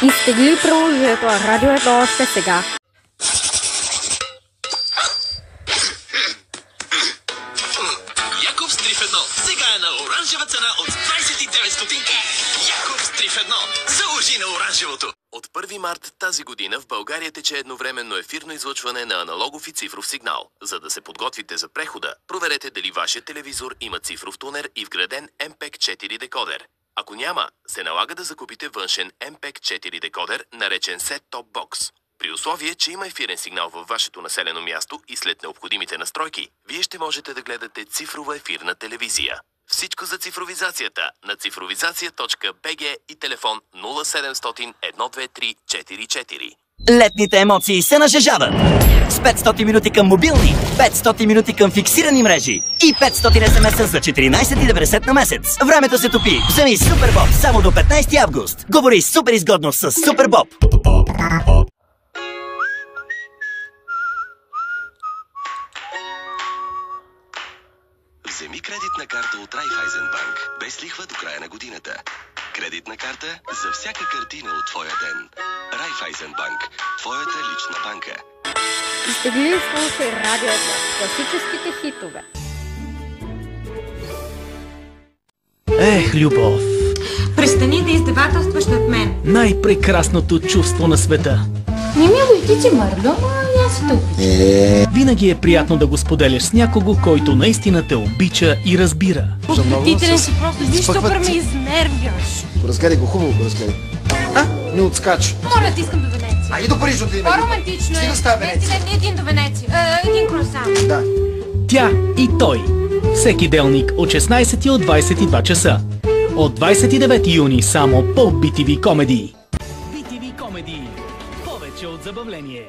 Изтегли приложението Радио 1 още сега. Якобс 3 в 1. Сега е на оранжева цена от 29 стотинки. Якобс 3 в 1. Заложи на оранжевото. От 1 март тази година в България тече едновременно ефирно излъчване на аналогов и цифров сигнал. За да се подготвите за прехода, проверете дали вашия телевизор има цифров тунер и вграден MPEG-4 декодер. Ако няма, се налага да закупите външен MPEG-4 декодер, наречен Set-Top Box. При условие, че има ефирен сигнал във вашето населено място и след необходимите настройки, вие ще можете да гледате цифрова ефирна телевизия. Всичко за цифровизацията на цифровизация.bg и телефон 0700 123 44. Летните емоции се нажежават! С 500 минути към мобилни, 500 минути към фиксирани мрежи и 500 смс за 14,90 на месец. Времето се топи! Вземи Супербоб само до 15 август. Говори супер изгодно с Супербоб. Вземи кредитна карта от Raiffeisenbank без лихва до края на годината. Кредитна карта за всяка картина от твоя ден. Raiffeisenbank, твоята лична банка. Изтегли и слушай Радио 1. Класическите хитове. Ех, любов! Престани да издевателстваш над мен. Най-прекрасното чувство на света. Не ми го и ти си мърдо, но аз те обичам. Винаги е приятно да го споделяш с някого, който наистина те обича и разбира. Отвратителен си, просто виж, супер ме изнервяш. Разгледай го, хубаво го разгледай. Не отскач. Моля, ти искам до Венеция. Айде до Париж отиваме. По-романтично е. Стига с тази Венеция. Не един до Венеция. Един круасан. Да. Тя и той. Всеки делник от 16 и от 22 часа. От 29 юни само по BTV Comedy. BTV Comedy. Повече от забавление.